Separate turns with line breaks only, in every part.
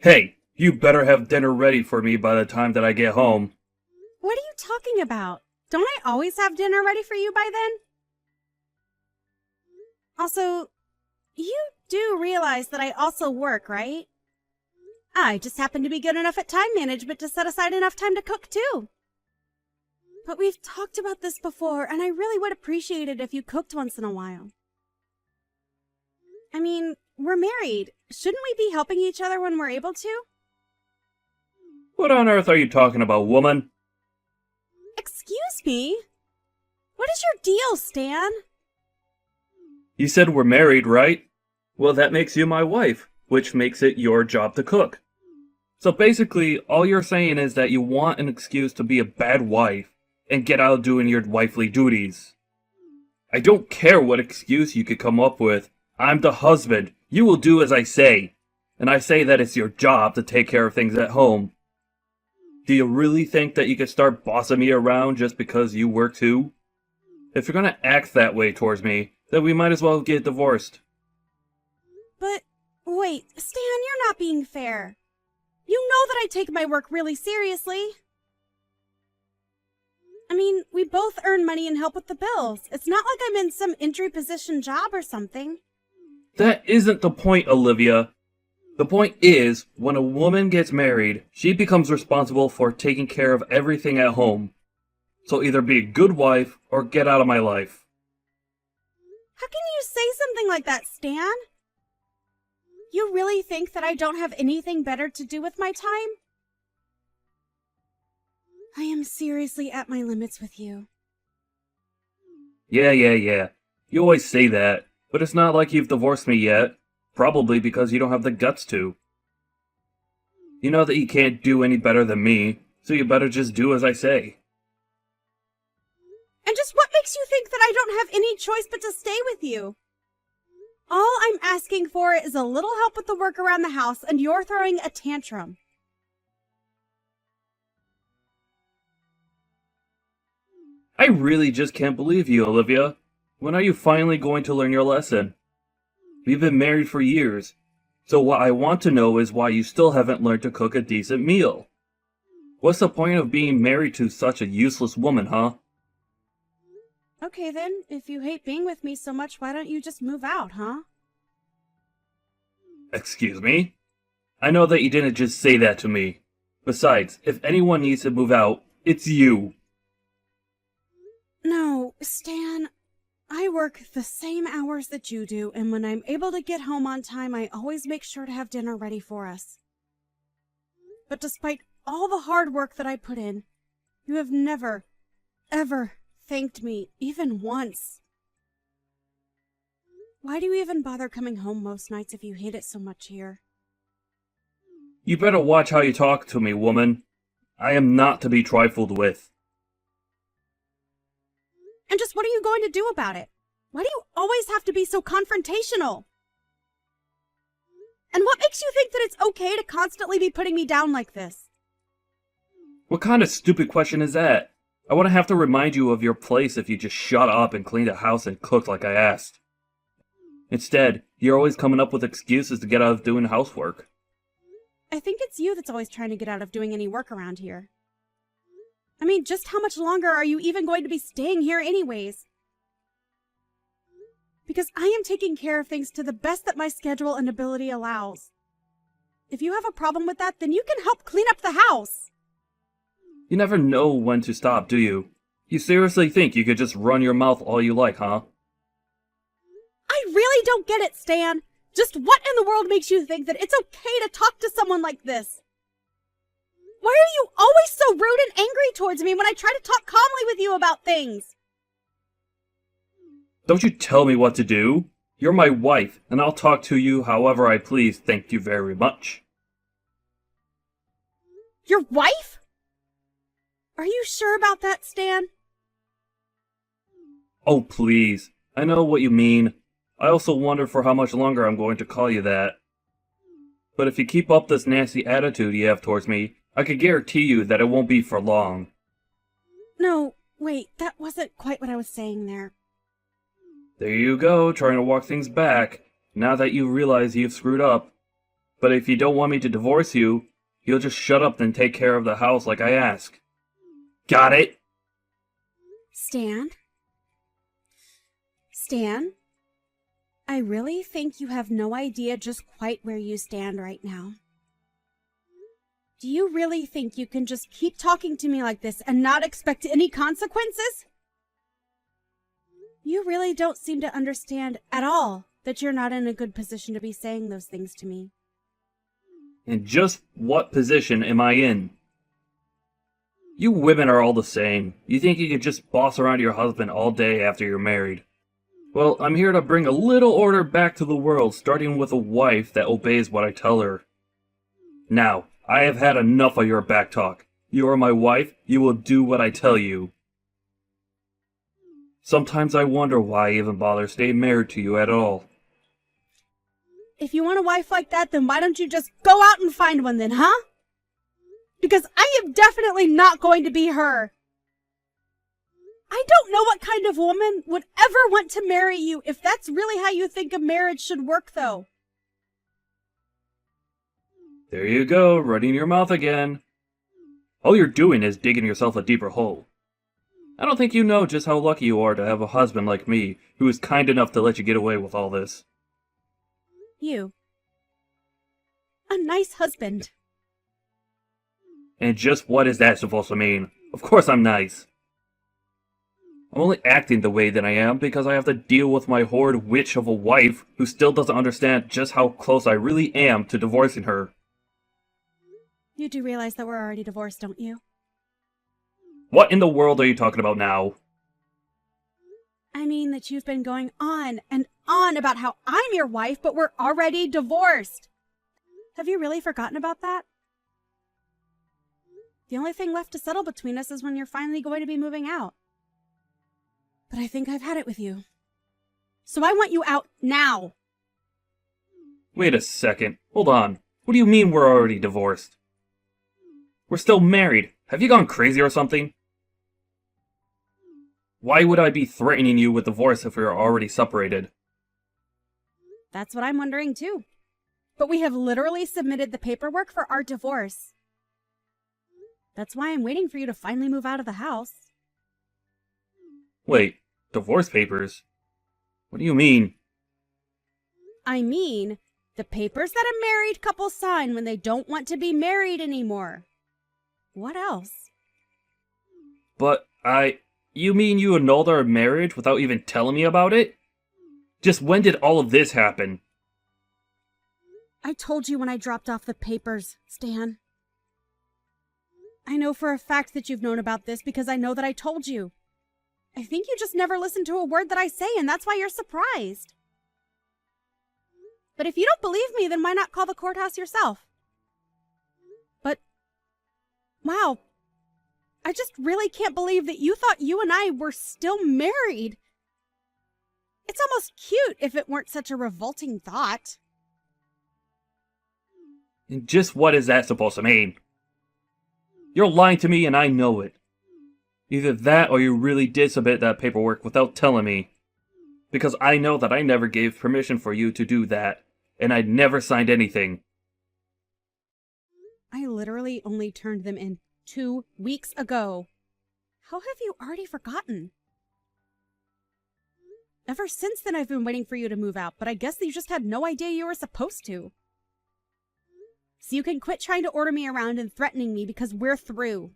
Hey, you better have dinner ready for me by the time that I get home.
What are you talking about? Don't I always have dinner ready for you by then? Also, you do realize that I also work, right? I just happen to be good enough at time management to set aside enough time to cook, too. But we've talked about this before, and I really would appreciate it if you cooked once in a while. I mean, we're married. Shouldn't we be helping each other when we're able to?
What on earth are you talking about, woman?
Excuse me? What is your deal, Stan?
You said we're married, right? Well, that makes you my wife, which makes it your job to cook. So basically, all you're saying is that you want an excuse to be a bad wife and get out doing your wifely duties. I don't care what excuse you could come up with. I'm the husband. You will do as I say. And I say that it's your job to take care of things at home. Do you really think that you could start bossing me around just because you work too? If you're gonna act that way towards me, then we might as well get divorced.
But, wait, Stan, you're not being fair. You know that I take my work really seriously. I mean, we both earn money and help with the bills. It's not like I'm in some entry position job or something.
That isn't the point, Olivia. The point is, when a woman gets married, she becomes responsible for taking care of everything at home. So either be a good wife or get out of my life.
How can you say something like that, Stan? You really think that I don't have anything better to do with my time? I am seriously at my limits with you.
Yeah. You always say that, but it's not like you've divorced me yet. Probably because you don't have the guts to. You know that you can't do any better than me, so you better just do as I say.
And just what makes you think that I don't have any choice but to stay with you? All I'm asking for is a little help with the work around the house, and you're throwing a tantrum.
I really just can't believe you, Olivia. When are you finally going to learn your lesson? We've been married for years, so what I want to know is why you still haven't learned to cook a decent meal. What's the point of being married to such a useless woman, huh?
Okay then, if you hate being with me so much, why don't you just move out, huh?
Excuse me? I know that you didn't just say that to me. Besides, if anyone needs to move out, it's you.
No, Stan, I work the same hours that you do, and when I'm able to get home on time, I always make sure to have dinner ready for us. But despite all the hard work that I put in, you have never, ever thanked me, even once. Why do you even bother coming home most nights if you hate it so much here?
You better watch how you talk to me, woman. I am not to be trifled with.
And just what are you going to do about it? Why do you always have to be so confrontational? And what makes you think that it's okay to constantly be putting me down like this?
What kind of stupid question is that? I wouldn't have to remind you of your place if you just shut up and cleaned the house and cooked like I asked. Instead, you're always coming up with excuses to get out of doing housework.
I think it's you that's always trying to get out of doing any work around here. I mean, just how much longer are you even going to be staying here anyways? Because I am taking care of things to the best that my schedule and ability allows. If you have a problem with that, then you can help clean up the house.
You never know when to stop, do you? You seriously think you could just run your mouth all you like, huh?
I really don't get it, Stan. Just what in the world makes you think that it's okay to talk to someone like this? Why are you always so rude and angry towards me when I try to talk calmly with you about things?
Don't you tell me what to do. You're my wife, and I'll talk to you however I please, thank you very much.
Your wife? Are you sure about that, Stan?
Oh, please. I know what you mean. I also wonder for how much longer I'm going to call you that. But if you keep up this nasty attitude you have towards me, I can guarantee you that it won't be for long.
No, wait, that wasn't quite what I was saying there.
There you go, trying to walk things back, now that you realize you've screwed up. But if you don't want me to divorce you, you'll just shut up and take care of the house like I ask. Got it?
Stan? Stan? I really think you have no idea just quite where you stand right now. Do you really think you can just keep talking to me like this and not expect any consequences? You really don't seem to understand at all that you're not in a good position to be saying those things to me.
And just what position am I in? You women are all the same. You think you can just boss around your husband all day after you're married. Well, I'm here to bring a little order back to the world, starting with a wife that obeys what I tell her. Now, I have had enough of your backtalk. You are my wife, you will do what I tell you. Sometimes I wonder why I even bother staying married to you at all.
If you want a wife like that, then why don't you just go out and find one then, huh? Because I am definitely not going to be her. I don't know what kind of woman would ever want to marry you if that's really how you think a marriage should work, though.
There you go, running your mouth again. All you're doing is digging yourself a deeper hole. I don't think you know just how lucky you are to have a husband like me, who is kind enough to let you get away with all this.
You. A nice husband.
And just what is that supposed to mean? Of course I'm nice. I'm only acting the way that I am because I have to deal with my horrid witch of a wife who still doesn't understand just how close I really am to divorcing her.
You do realize that we're already divorced, don't you?
What in the world are you talking about now?
I mean that you've been going on and on about how I'm your wife, but we're already divorced. Have you really forgotten about that? The only thing left to settle between us is when you're finally going to be moving out. But I think I've had it with you. So I want you out now.
Wait a second. Hold on. What do you mean we're already divorced? We're still married. Have you gone crazy or something? Why would I be threatening you with divorce if we are already separated?
That's what I'm wondering too. But we have literally submitted the paperwork for our divorce. That's why I'm waiting for you to finally move out of the house.
Wait, divorce papers? What do you mean?
I mean, the papers that a married couple sign when they don't want to be married anymore. What else?
But you mean you annulled our marriage without even telling me about it? Just when did all of this happen?
I told you when I dropped off the papers, Stan. I know for a fact that you've known about this because I know that I told you. I think you just never listen to a word that I say, and that's why you're surprised. But if you don't believe me, then why not call the courthouse yourself? But, wow, I just really can't believe that you thought you and I were still married. It's almost cute if it weren't such a revolting thought.
And just what is that supposed to mean? You're lying to me and I know it. Either that or you really did submit that paperwork without telling me. Because I know that I never gave permission for you to do that, and I never signed anything.
I literally only turned them in 2 weeks ago. How have you already forgotten? Ever since then, I've been waiting for you to move out, but I guess you just had no idea you were supposed to. So you can quit trying to order me around and threatening me because we're through.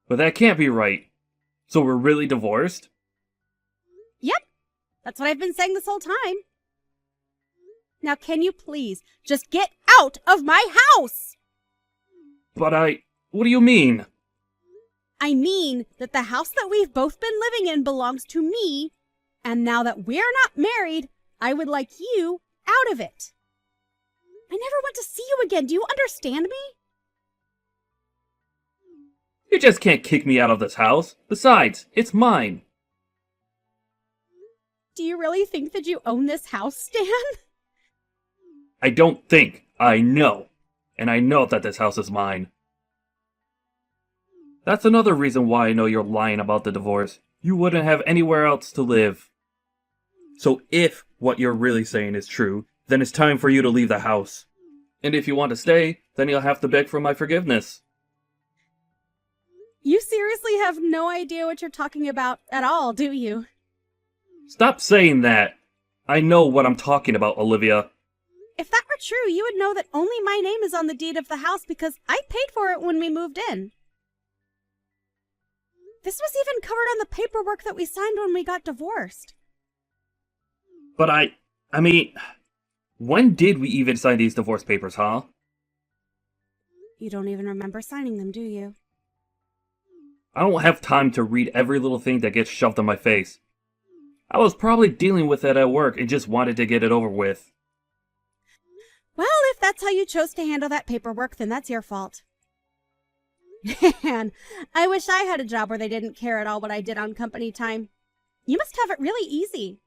But that can't be right. So we're really divorced?
Yep, that's what I've been saying this whole time. Now can you please just get out of my house?
But what do you mean?
I mean that the house that we've both been living in belongs to me, and now that we're not married, I would like you out of it. I never want to see you again. Do you understand me?
You just can't kick me out of this house. Besides, it's mine.
Do you really think that you own this house, Stan?
I don't think. I know. And I know that this house is mine. That's another reason why I know you're lying about the divorce. You wouldn't have anywhere else to live. So if what you're really saying is true, then it's time for you to leave the house. And if you want to stay, then you'll have to beg for my forgiveness.
You seriously have no idea what you're talking about at all, do you?
Stop saying that! I know what I'm talking about, Olivia.
If that were true, you would know that only my name is on the deed of the house because I paid for it when we moved in. This was even covered on the paperwork that we signed when we got divorced.
But I mean, when did we even sign these divorce papers, huh?
You don't even remember signing them, do you?
I don't have time to read every little thing that gets shoved on my face. I was probably dealing with it at work and just wanted to get it over with.
Well, if that's how you chose to handle that paperwork, then that's your fault. Man, I wish I had a job where they didn't care at all what I did on company time. You must have it really easy.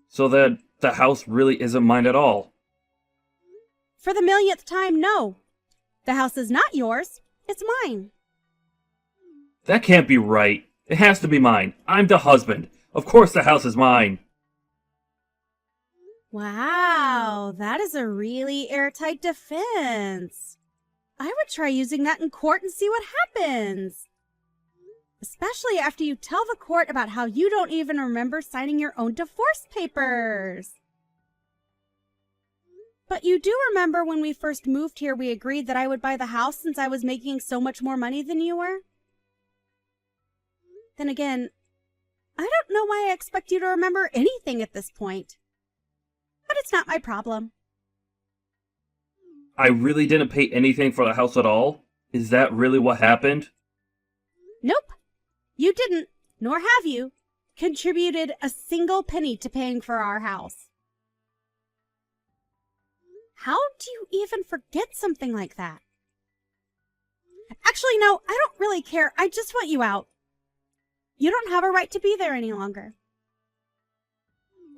So that the house really isn't mine at all.
For the millionth time, no. The house is not yours. It's mine.
That can't be right. It has to be mine. I'm the husband. Of course the house is mine.
Wow, that is a really airtight defense. I would try using that in court and see what happens. Especially after you tell the court about how you don't even remember signing your own divorce papers. But you do remember when we first moved here, we agreed that I would buy the house since I was making so much more money than you were? Then again, I don't know why I expect you to remember anything at this point. But it's not my problem.
I really didn't pay anything for the house at all? Is that really what happened?
Nope. You didn't, nor have you, contributed a single penny to paying for our house. How do you even forget something like that? Actually, no, I don't really care. I just want you out. You don't have a right to be there any longer.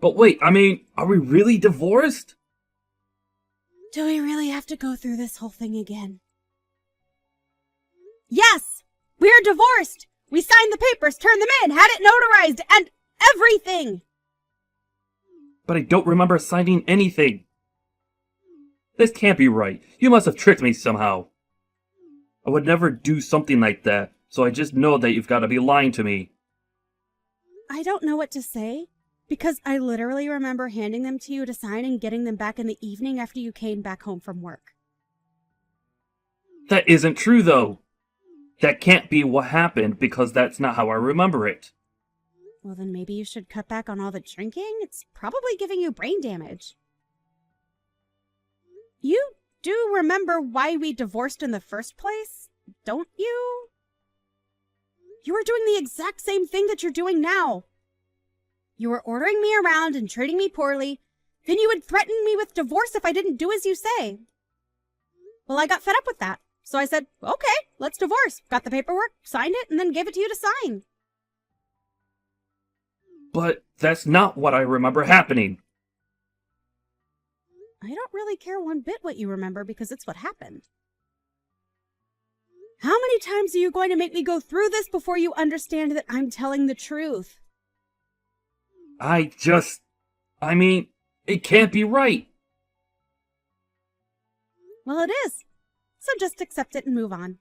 But wait, I mean, are we really divorced?
Do we really have to go through this whole thing again? Yes! We're divorced! We signed the papers, turned them in, had it notarized, and everything!
But I don't remember signing anything. This can't be right. You must have tricked me somehow. I would never do something like that, so I just know that you've got to be lying to me.
I don't know what to say, because I literally remember handing them to you to sign and getting them back in the evening after you came back home from work.
That isn't true, though. That can't be what happened because that's not how I remember it.
Well, then maybe you should cut back on all the drinking. It's probably giving you brain damage. You do remember why we divorced in the first place, don't you? You were doing the exact same thing that you're doing now. You were ordering me around and treating me poorly. Then you would threaten me with divorce if I didn't do as you say. Well, I got fed up with that. So I said, okay, let's divorce. Got the paperwork, signed it, and then gave it to you to sign.
But that's not what I remember happening.
I don't really care one bit what you remember because it's what happened. How many times are you going to make me go through this before you understand that I'm telling the truth?
I mean, it can't be right.
Well, it is. So just accept it and move on.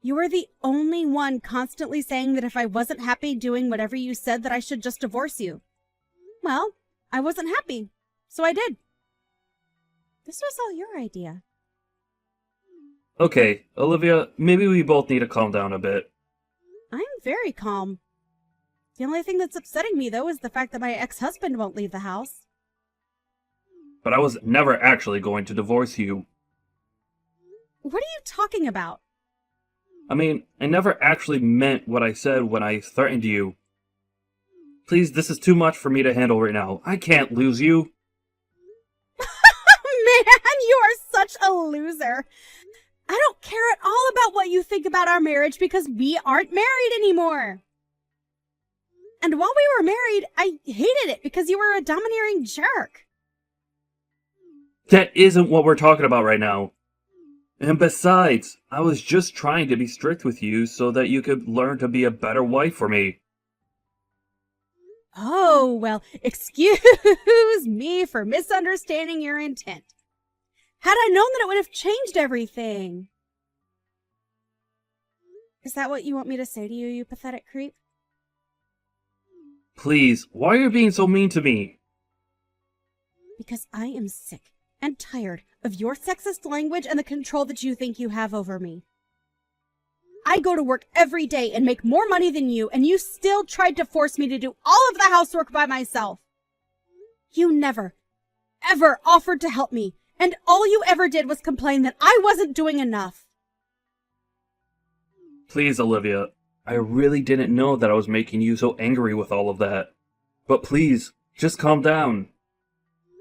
You were the only one constantly saying that if I wasn't happy doing whatever you said that I should just divorce you. Well, I wasn't happy, so I did. This was all your idea.
Okay, Olivia, maybe we both need to calm down a bit.
I'm very calm. The only thing that's upsetting me, though, is the fact that my ex-husband won't leave the house.
But I was never actually going to divorce you.
What are you talking about?
I mean, I never actually meant what I said when I threatened you. Please, this is too much for me to handle right now. I can't lose you.
Man, you are such a loser. I don't care at all about what you think about our marriage because we aren't married anymore. And while we were married, I hated it because you were a domineering jerk.
That isn't what we're talking about right now. And besides, I was just trying to be strict with you so that you could learn to be a better wife for me.
Oh, well, excuse me for misunderstanding your intent. Had I known that it would have changed everything. Is that what you want me to say to you, you pathetic creep?
Please, why are you being so mean to me?
Because I am sick and tired of your sexist language and the control that you think you have over me. I go to work every day and make more money than you, and you still tried to force me to do all of the housework by myself. You never, ever offered to help me, and all you ever did was complain that I wasn't doing enough.
Please, Olivia, I really didn't know that I was making you so angry with all of that. But please, just calm down.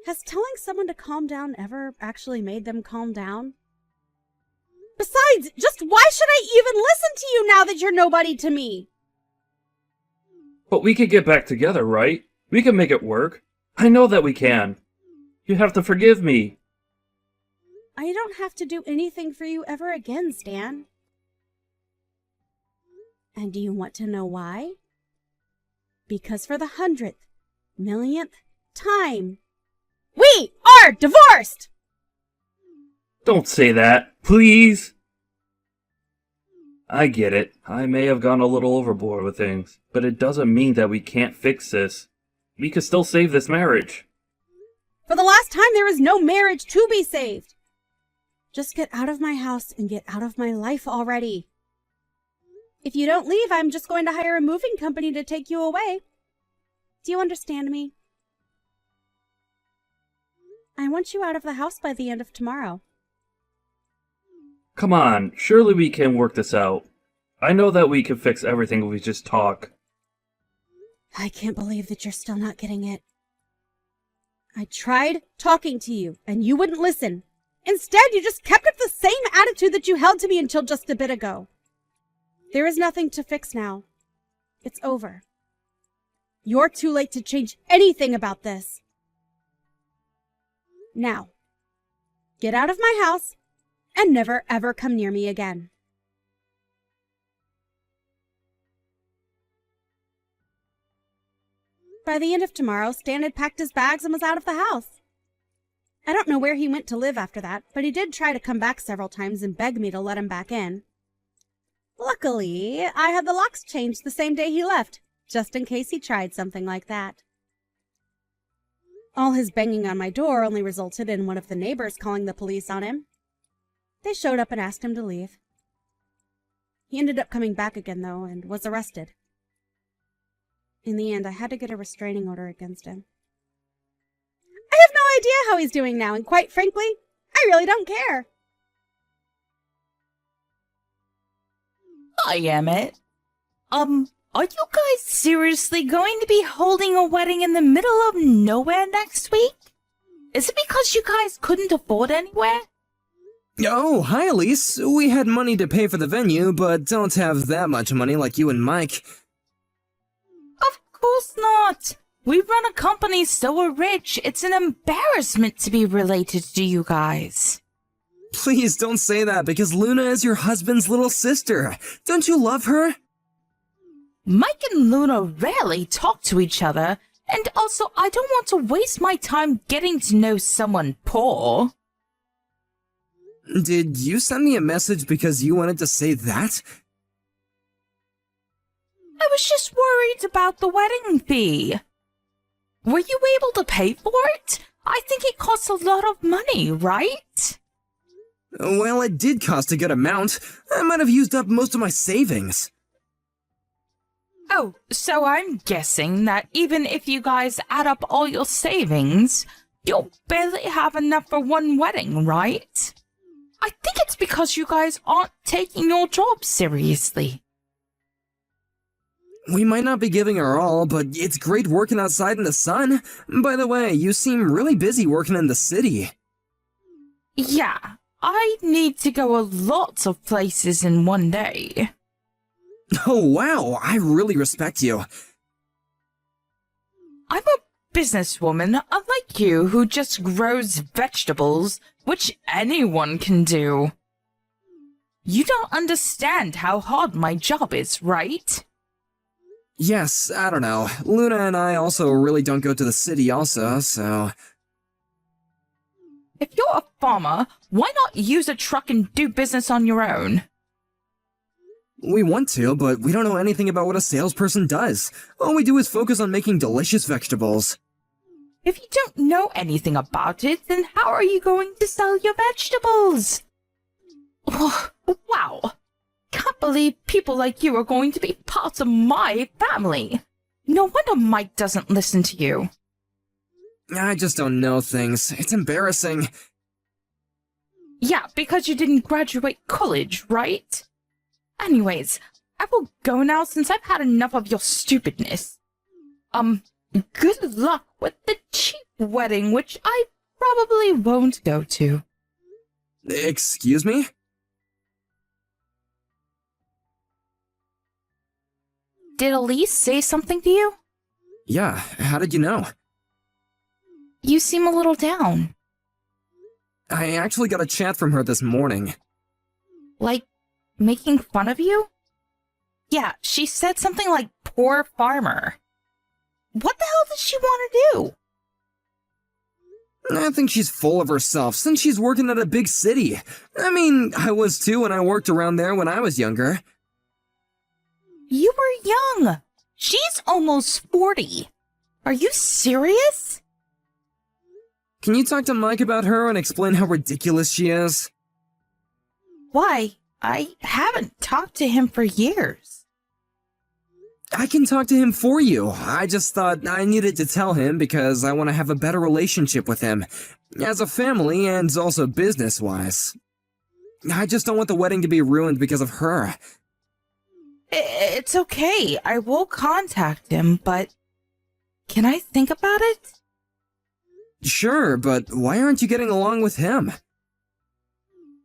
Has telling someone to calm down ever actually made them calm down? Besides, just why should I even listen to you now that you're nobody to me?
But we could get back together, right? We can make it work. I know that we can. You have to forgive me.
I don't have to do anything for you ever again, Stan. And do you want to know why? Because for the 100th, millionth time, we are divorced!
Don't say that, please. I get it. I may have gone a little overboard with things, but it doesn't mean that we can't fix this. We could still save this marriage.
For the last time, there is no marriage to be saved. Just get out of my house and get out of my life already. If you don't leave, I'm just going to hire a moving company to take you away. Do you understand me? I want you out of the house by the end of tomorrow.
Come on, surely we can work this out. I know that we can fix everything if we just talk.
I can't believe that you're still not getting it. I tried talking to you, and you wouldn't listen. Instead, you just kept up the same attitude that you held to me until just a bit ago. There is nothing to fix now. It's over. You're too late to change anything about this. Now, get out of my house and never ever come near me again. By the end of tomorrow, Stan had packed his bags and was out of the house. I don't know where he went to live after that, but he did try to come back several times and beg me to let him back in. Luckily, I had the locks changed the same day he left, just in case he tried something like that. All his banging on my door only resulted in one of the neighbors calling the police on him. They showed up and asked him to leave. He ended up coming back again, though, and was arrested. In the end, I had to get a restraining order against him. I have no idea how he's doing now, and quite frankly, I really don't care.
Hi, Emmett. Are you guys seriously going to be holding a wedding in the middle of nowhere next week? Is it because you guys couldn't afford anywhere?
Oh, hi, Elise. We had money to pay for the venue, but don't have that much money like you and Mike.
Of course not. We run a company so we're rich, it's an embarrassment to be related to you guys.
Please don't say that, because Luna is your husband's little sister. Don't you love her?
Mike and Luna rarely talk to each other, and also I don't want to waste my time getting to know someone poor.
Did you send me a message because you wanted to say that?
I was just worried about the wedding fee. Were you able to pay for it? I think it costs a lot of money, right?
Well, it did cost a good amount. I might have used up most of my savings.
Oh, so I'm guessing that even if you guys add up all your savings, you'll barely have enough for one wedding, right? I think it's because you guys aren't taking your job seriously.
We might not be giving our all, but it's great working outside in the sun. By the way, you seem really busy working in the city.
Yeah, I need to go a lot of places in one day.
Oh wow, I really respect you.
I'm a businesswoman, unlike you, who just grows vegetables, which anyone can do. You don't understand how hard my job is, right?
Yes, I don't know. Luna and I also really don't go to the city also, so...
If you're a farmer, why not use a truck and do business on your own?
We want to, but we don't know anything about what a salesperson does. All we do is focus on making delicious vegetables.
If you don't know anything about it, then how are you going to sell your vegetables? Oh, wow. Can't believe people like you are going to be part of my family. No wonder Mike doesn't listen to you.
I just don't know things. It's embarrassing.
Yeah, because you didn't graduate college, right? Anyways, I will go now since I've had enough of your stupidness. Good luck with the cheap wedding, which I probably won't go to.
Excuse me?
Did Elise say something to you?
Yeah, how did you know?
You seem a little down.
I actually got a chat from her this morning.
Like, making fun of you? Yeah, she said something like, poor farmer. What the hell does she want to do?
I think she's full of herself since she's working at a big city. I mean, I was too when I worked around there when I was younger.
You were young. She's almost 40. Are you serious?
Can you talk to Mike about her and explain how ridiculous she is?
Why? I haven't talked to him for years.
I can talk to him for you. I just thought I needed to tell him because I want to have a better relationship with him. As a family and also business-wise. I just don't want the wedding to be ruined because of her.
It's okay. I will contact him, but can I think about it?
Sure, but why aren't you getting along with him?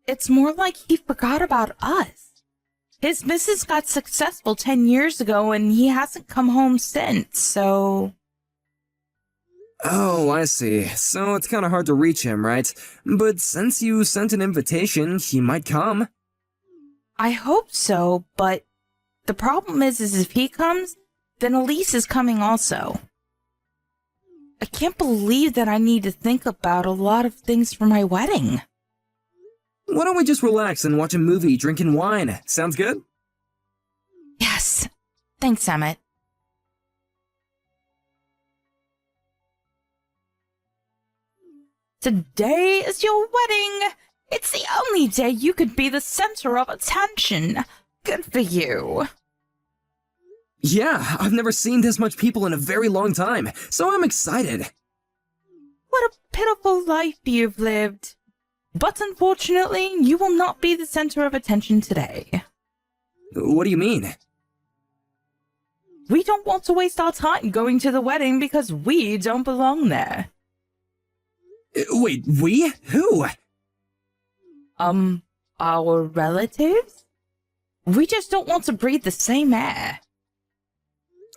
It's more like he forgot about us. His business got successful 10 years ago and he hasn't come home since, so...
Oh, I see. So it's kind of hard to reach him, right? But since you sent an invitation, he might come.
I hope so, but the problem is if he comes, then Elise is coming also. I can't believe that I need to think about a lot of things for my wedding.
Why don't we just relax and watch a movie drinking wine? Sounds good?
Yes. Thanks, Emmett. Today is your wedding. It's the only day you could be the center of attention. Good for you.
Yeah, I've never seen this much people in a very long time, so I'm excited.
What a pitiful life you've lived. But unfortunately, you will not be the center of attention today.
What do you mean?
We don't want to waste our time going to the wedding because we don't belong there.
Wait, we? Who?
Our relatives? We just don't want to breathe the same air.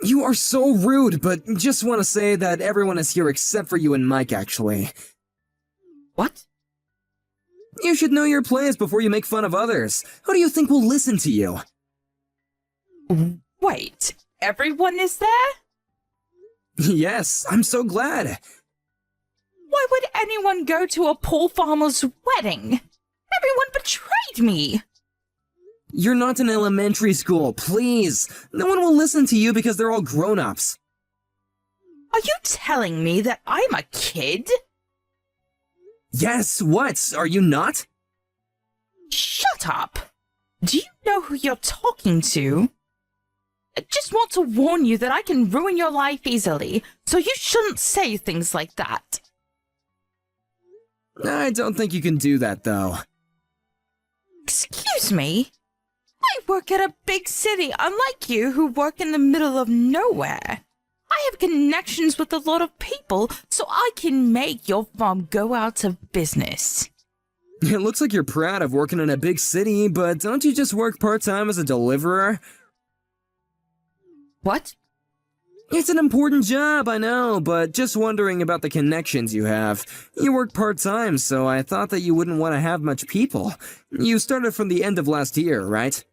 You are so rude, but just want to say that everyone is here except for you and Mike, actually.
What?
You should know your place before you make fun of others. Who do you think will listen to you?
Wait, everyone is there?
Yes, I'm so glad.
Why would anyone go to a poor farmer's wedding? Everyone betrayed me!
You're not in elementary school, please. No one will listen to you because they're all grown-ups.
Are you telling me that I'm a kid?
Yes, what? Are you not?
Shut up! Do you know who you're talking to? I just want to warn you that I can ruin your life easily, so you shouldn't say things like that.
I don't think you can do that, though.
Excuse me? I work at a big city, unlike you who work in the middle of nowhere. I have connections with a lot of people, so I can make your farm go out of business.
It looks like you're proud of working in a big city, but don't you just work part-time as a deliverer?
What?
It's an important job, I know, but just wondering about the connections you have. You work part-time, so I thought that you wouldn't want to have much people. You started from the end of last year, right?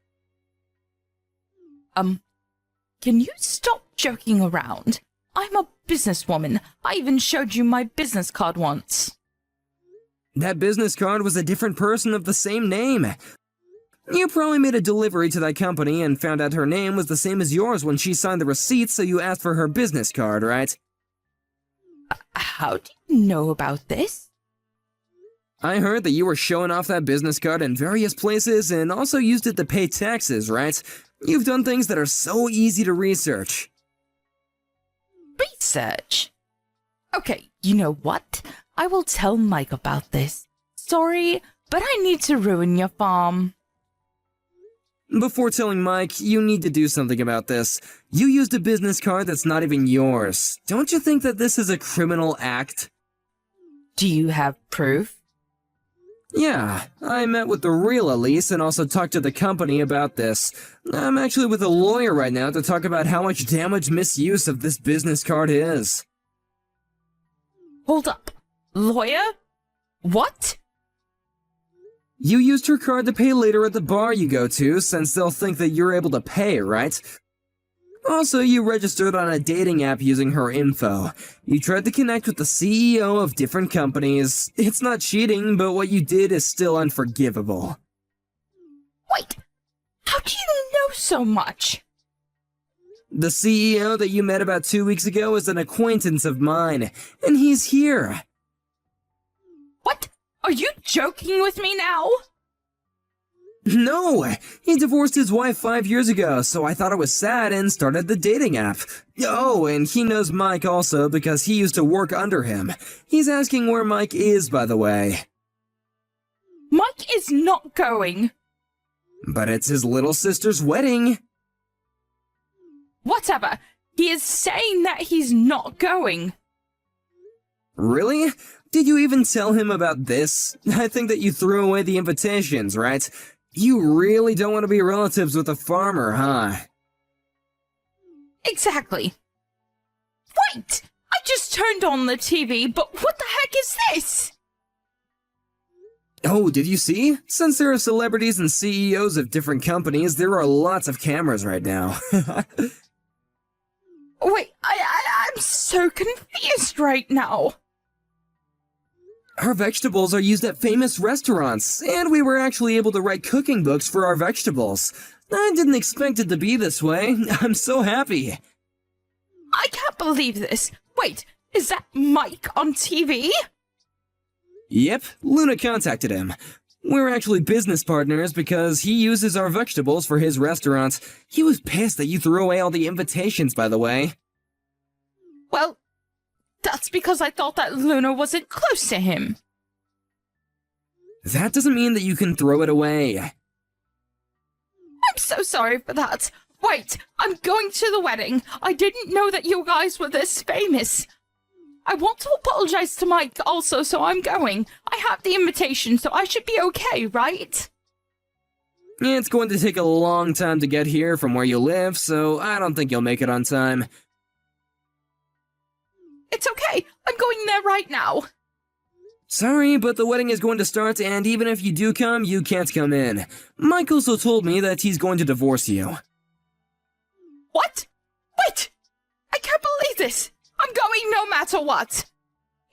can you stop joking around? I'm a businesswoman. I even showed you my business card once.
That business card was a different person of the same name. You probably made a delivery to that company and found out her name was the same as yours when she signed the receipt, so you asked for her business card, right?
How do you know about this?
I heard that you were showing off that business card in various places and also used it to pay taxes, right? You've done things that are so easy to research.
Research? Okay, you know what? I will tell Mike about this. Sorry, but I need to ruin your farm.
Before telling Mike, you need to do something about this. You used a business card that's not even yours. Don't you think that this is a criminal act?
Do you have proof?
Yeah, I met with the real Elise and also talked to the company about this. I'm actually with a lawyer right now to talk about how much damage misuse of this business card is.
Hold up. Lawyer? What?
You used her card to pay later at the bar you go to, since they'll think that you're able to pay, right? Also, you registered on a dating app using her info. You tried to connect with the CEO of different companies. It's not cheating, but what you did is still unforgivable.
Wait, how do you know so much?
The CEO that you met about 2 weeks ago is an acquaintance of mine, and he's here.
What? Are you joking with me now?
No! He divorced his wife 5 years ago, so I thought it was sad and started the dating app. Oh, and he knows Mike also because he used to work under him. He's asking where Mike is, by the way.
Mike is not going.
But it's his little sister's wedding.
Whatever. He is saying that he's not going.
Really? Did you even tell him about this? I think that you threw away the invitations, right? You really don't want to be relatives with a farmer, huh?
Exactly. Wait! I just turned on the TV, but what the heck is this?
Oh, did you see? Since there are celebrities and CEOs of different companies, there are lots of cameras right now.
Wait, I'm so confused right now.
Our vegetables are used at famous restaurants, and we were actually able to write cooking books for our vegetables. I didn't expect it to be this way. I'm so happy.
I can't believe this. Wait, is that Mike on TV?
Yep, Luna contacted him. We're actually business partners because he uses our vegetables for his restaurant. He was pissed that you threw away all the invitations, by the way.
Well, that's because I thought that Luna wasn't close to him.
That doesn't mean that you can throw it away.
I'm so sorry for that. Wait, I'm going to the wedding. I didn't know that you guys were this famous. I want to apologize to Mike also, so I'm going. I have the invitation, so I should be okay, right?
It's going to take a long time to get here from where you live, so I don't think you'll make it on time.
It's okay. I'm going there right now.
Sorry, but the wedding is going to start, and even if you do come, you can't come in. Mike also told me that he's going to divorce you.
What? Wait! I can't believe this! I'm going no matter what!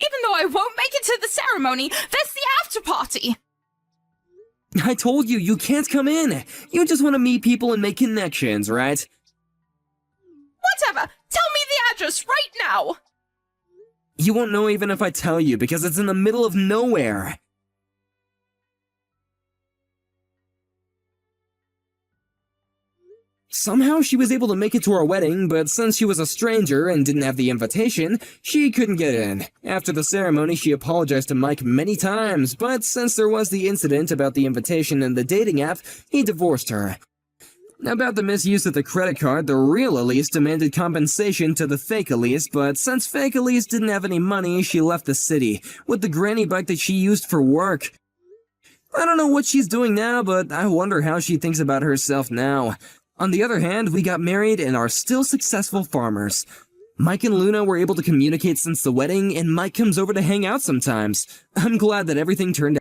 Even though I won't make it to the ceremony, there's the after party!
I told you, you can't come in! You just want to meet people and make connections, right?
Whatever! Tell me the address right now!
You won't know even if I tell you, because it's in the middle of nowhere. Somehow she was able to make it to our wedding, but since she was a stranger and didn't have the invitation, she couldn't get in. After the ceremony, she apologized to Mike many times, but since there was the incident about the invitation and the dating app, he divorced her. About the misuse of the credit card, the real Elise demanded compensation to the fake Elise, but since fake Elise didn't have any money, she left the city, with the granny bike that she used for work. I don't know what she's doing now, but I wonder how she thinks about herself now. On the other hand, we got married and are still successful farmers. Mike and Luna were able to communicate since the wedding, and Mike comes over to hang out sometimes. I'm glad that everything turned out.